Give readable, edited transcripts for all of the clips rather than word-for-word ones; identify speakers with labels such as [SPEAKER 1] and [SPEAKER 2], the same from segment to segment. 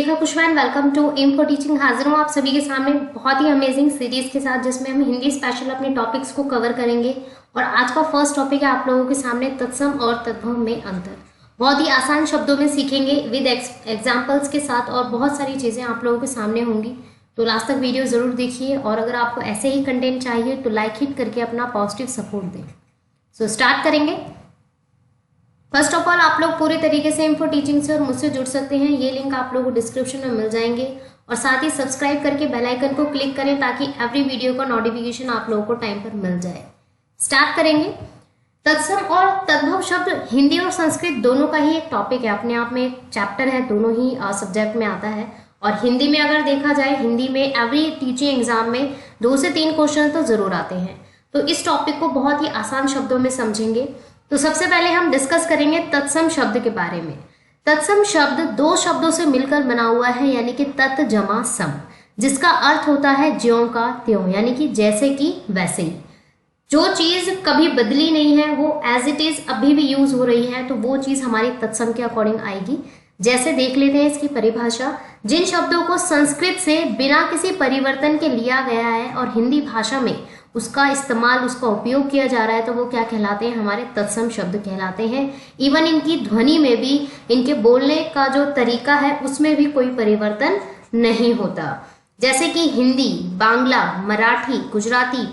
[SPEAKER 1] शिखा पुष्पैन, welcome to M for teaching. हाजिर हूँ आप सभी के सामने बहुत ही अमेजिंग सीरीज के साथ, जिसमें हम हिंदी स्पेशल अपने टॉपिक्स को कवर करेंगे। और आज का फर्स्ट टॉपिक है आप लोगों के सामने तत्सम और तद्भव में अंतर। बहुत ही आसान शब्दों में सीखेंगे विद एग्जाम्पल्स के साथ, और बहुत सारी चीज़ें आप लोगों के सामने होंगी। तो लास्ट तक वीडियो ज़रूर देखिए, और अगर आपको ऐसे ही कंटेंट चाहिए तो लाइक हिट करके अपना पॉजिटिव सपोर्ट दें। सो स्टार्ट करेंगे। फर्स्ट ऑफ ऑल, आप लोग पूरे तरीके से इन्फो टीचिंग से और मुझसे जुड़ सकते हैं। ये लिंक आप लोगों को डिस्क्रिप्शन में मिल जाएंगे, और साथ ही सब्सक्राइब करके बेल आइकन को क्लिक करें ताकि एवरी वीडियो का नोटिफिकेशन आप लोगों को टाइम पर मिल जाए। स्टार्ट करेंगे। तत्सम और तद्भव शब्द हिंदी और संस्कृत दोनों का ही एक टॉपिक है, अपने आप में एक चैप्टर है, दोनों ही सब्जेक्ट में आता है। और हिंदी में अगर देखा जाए, हिंदी में एवरी टीचिंग एग्जाम में 2 से 3 क्वेश्चन तो जरूर आते हैं। तो इस टॉपिक को बहुत ही आसान शब्दों में समझेंगे। तो सबसे पहले हम डिस्कस करेंगे तत्सम शब्द के बारे में। तत्सम शब्द 2 शब्दों से मिलकर बना हुआ है, यानी कि तत् जमा सम, जिसका अर्थ होता है ज्यों का त्यों, यानी कि जैसे कि वैसे ही। जो चीज कभी बदली नहीं है, वो एज इट इज अभी भी यूज हो रही है, तो वो चीज हमारी तत्सम के अकॉर्डिंग आएगी। जैसे देख लेते हैं इसकी परिभाषा। जिन शब्दों को संस्कृत से बिना किसी परिवर्तन के लिया गया है और हिंदी भाषा में उसका इस्तेमाल, उसका उपयोग किया जा रहा है, तो वो क्या कहलाते हैं? हमारे तत्सम शब्द कहलाते हैं। इवन इनकी ध्वनि में भी, इनके बोलने का जो तरीका है उसमें भी कोई परिवर्तन नहीं होता। जैसे कि हिंदी, बांग्ला, मराठी, गुजराती,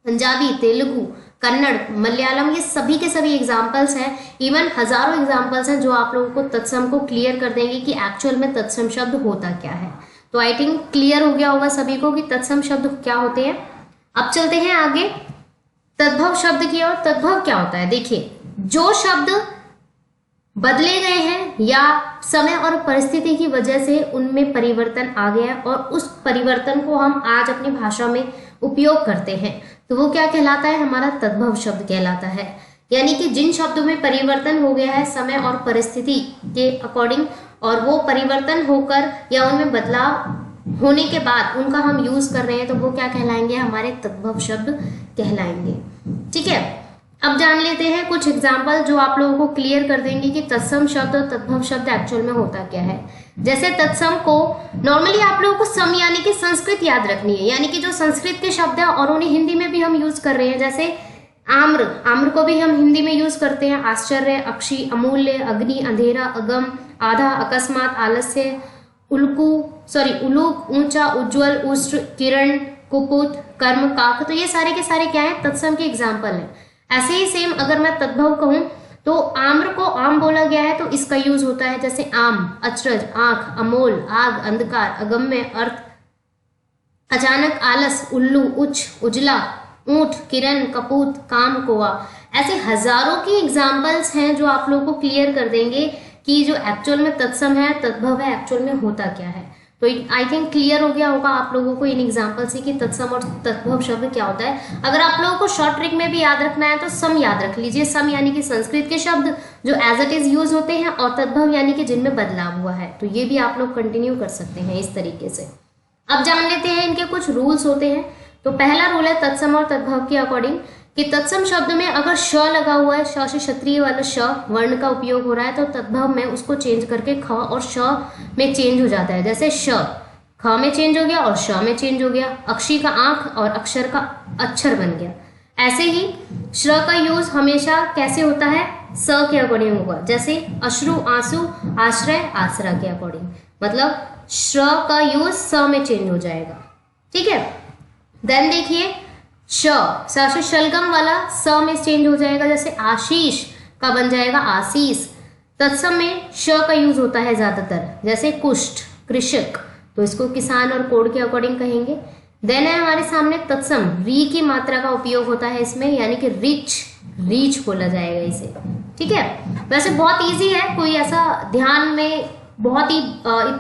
[SPEAKER 1] पंजाबी, तेलुगु, कन्नड़, मलयालम, ये सभी के सभी एग्जाम्पल्स हैं। इवन हजारों एग्जाम्पल्स हैं जो आप लोगों को तत्सम को क्लियर कर देंगे कि एक्चुअल में तत्सम शब्द होता क्या है। तो आई थिंक क्लियर हो गया होगा सभी को कि तत्सम शब्द क्या होते हैं। अब चलते हैं आगे तद्भव शब्द की ओर। तद्भव क्या होता है? देखिए, जो शब्द बदले गए हैं या समय और परिस्थिति की वजह से उनमें परिवर्तन आ गया और उस परिवर्तन को हम आज अपनी भाषा में उपयोग करते हैं, तो वो क्या कहलाता है? हमारा तद्भव शब्द कहलाता है। यानी कि जिन शब्दों में परिवर्तन हो गया है समय और परिस्थिति के अकॉर्डिंग, और वो परिवर्तन होकर या उनमें बदलाव होने के बाद उनका हम यूज कर रहे हैं, तो वो क्या कहलाएंगे? हमारे तद्भव शब्द कहलाएंगे। ठीक है, अब जान लेते हैं कुछ एग्जाम्पल जो आप लोगों को क्लियर कर देंगे कि तत्सम शब्द और तद्भव शब्द एक्चुअल में होता क्या है। जैसे तत्सम को नॉर्मली आप लोगों को सम यानी कि संस्कृत याद रखनी है, यानी कि जो संस्कृत के शब्द है और उन्हें हिंदी में भी हम यूज कर रहे हैं। जैसे आम्र, आम्र को भी हम हिंदी में यूज करते हैं। आश्चर्य, अक्षी, अमूल्य, अग्नि, अंधेरा, अगम, आधा, अकस्मात, आलस्य, उलूक, ऊंचा, उज्ज्वल, उष्ट्र, किरण, कुपुत, कर्म, काक। तो ये सारे के सारे क्या है? तत्सम के एग्जाम्पल हैं। ऐसे ही सेम अगर मैं तद्भव कहूं तो आम्र को आम बोला गया है, तो इसका यूज होता है जैसे आम, अचरज, आंख, अमोल, आग, अंधकार, अगम्य, अर्थ, अचानक, आलस, उल्लू, उच्च, उजला, ऊंट, किरण, कपूत, काम, कोआ। ऐसे हजारों की एग्जाम्पल्स हैं जो आप लोगों को क्लियर कर देंगे कि जो एक्चुअल में तत्सम है, तद्भव है, एक्चुअल में होता क्या है। तो आई थिंक क्लियर हो गया होगा आप लोगों को इन एग्जाम्पल से कि तत्सम और तद्भव शब्द क्या होता है। अगर आप लोगों को शॉर्ट ट्रिक में भी याद रखना है तो सम याद रख लीजिए। सम यानी कि संस्कृत के शब्द जो एज इट इज यूज होते हैं, और तद्भव यानी कि जिनमें बदलाव हुआ है। तो ये भी आप लोग कंटिन्यू कर सकते हैं इस तरीके से। अब जान लेते हैं इनके कुछ रूल्स होते हैं। तो पहला रूल है तत्सम और तद्भव के अकॉर्डिंग कि तत्सम शब्द में अगर श लगा हुआ है, श से क्षत्रिय वाला श वर्ण का उपयोग हो रहा है, तो तद्भव में उसको चेंज करके ख और श में चेंज हो जाता है। जैसे श ख में चेंज हो गया और श में चेंज हो गया। अक्षी का आंख और अक्षर का अक्षर बन गया। ऐसे ही श्र का यूज हमेशा कैसे होता है? स के अकॉर्डिंग होगा। जैसे अश्रु, आंसू, आश्रय, आसरा के अकॉर्डिंग, मतलब श्र का यूज स में चेंज हो जाएगा। ठीक है, देन देखिए से शलगम वाला स में चेंज हो जाएगा। जैसे आशीष का बन जाएगा आशीष। तत्सम में श का यूज होता है ज्यादातर। जैसे कुष्ठ, कृषक, तो इसको किसान और कोड के अकॉर्डिंग कहेंगे। देन है हमारे सामने तत्सम, री की मात्रा का उपयोग होता है इसमें, यानी कि रिच, रीच बोला जाएगा इसे। ठीक है, वैसे बहुत इजी है, कोई ऐसा ध्यान में बहुत ही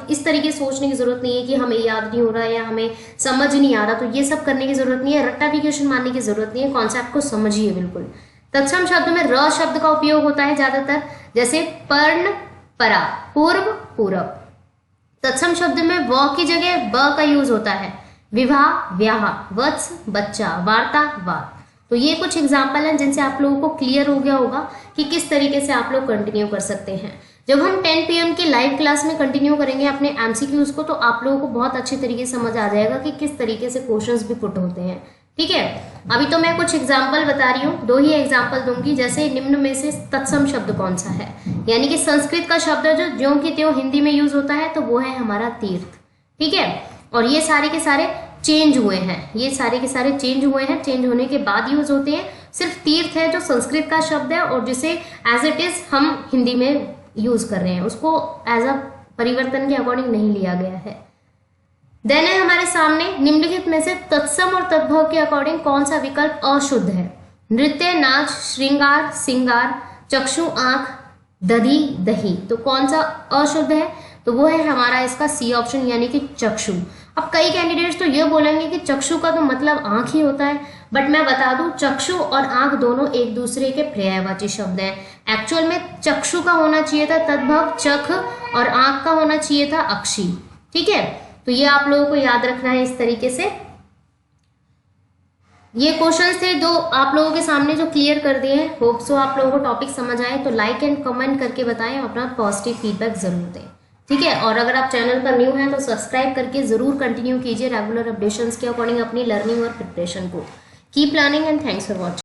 [SPEAKER 1] इस तरीके सोचने की जरूरत नहीं है कि हमें याद नहीं हो रहा है या हमें समझ नहीं आ रहा। तो ये सब करने की जरूरत नहीं है, रट्टाफिकेशन मारने की जरूरत नहीं है, कॉन्सेप्ट को समझिए बिल्कुल। तत्सम शब्द में र शब्द का उपयोग होता है ज्यादातर। जैसे पर्ण, परा, पूर्व, पूरब। तत्सम शब्द में व की जगह ब का यूज होता है। विवाह, व्याह, वत्स, बच्चा, वार्ता, वाद। तो ये कुछ एग्जाम्पल हैं जिनसे आप लोगों को क्लियर हो गया होगा कि किस तरीके से आप लोग कंटिन्यू कर सकते हैं। जब हम 10 PM की लाइव क्लास में कंटिन्यू करेंगे अपने एमसीक्यूज को, तो आप लोगों को बहुत अच्छे तरीके से समझ आ जाएगा कि किस तरीके से क्वेश्चंस भी पुट होते हैं। ठीक है, अभी तो मैं कुछ एग्जाम्पल बता रही हूँ, 2 ही एग्जाम्पल दूंगी। जैसे निम्न में से तत्सम शब्द कौन सा है, यानी कि संस्कृत का शब्द जो ज्यों की त्यों हिंदी में यूज होता है, तो वो है हमारा तीर्थ। ठीक है, और ये सारे के सारे चेंज हुए हैं, ये सारे के सारे चेंज हुए हैं, चेंज होने के बाद यूज होते हैं। सिर्फ तीर्थ है जो संस्कृत का शब्द है और जिसे एज इट इज हम हिंदी में यूज कर रहे हैं, उसको एज अ परिवर्तन के अकॉर्डिंग नहीं लिया गया है। देन है हमारे सामने निम्नलिखित में से तत्सम और तद्भव के अकॉर्डिंग कौन सा विकल्प अशुद्ध है। नृत्य, नाच, श्रृंगार, सिंगार, चक्षु, आंख, दधी, दही, तो कौन सा अशुद्ध है, तो वो है हमारा इसका सी ऑप्शन, यानी कि चक्षु। अब कई कैंडिडेट्स तो ये बोलेंगे कि चक्षु का तो मतलब आंख ही होता है, बट मैं बता दूं चक्षु और आंख दोनों एक दूसरे के पर्यायवाची शब्द हैं। एक्चुअल में चक्षु का होना चाहिए था तद्भव चख, और आंख का होना चाहिए था अक्षी। ठीक है, तो ये आप लोगों को याद रखना है इस तरीके से। ये क्वेश्चंस थे जो आप लोगों के सामने जो क्लियर कर दिए हैं। होप सो आप लोगों को टॉपिक समझ आए, तो लाइक एंड कमेंट करके बताएं, अपना पॉजिटिव फीडबैक जरूर दें। ठीक है, और अगर आप चैनल पर न्यू हैं तो सब्सक्राइब करके जरूर कंटिन्यू कीजिए रेगुलर अपडेशंस के अकॉर्डिंग अपनी लर्निंग और प्रिपरेशन को। Keep learning and thanks for watching.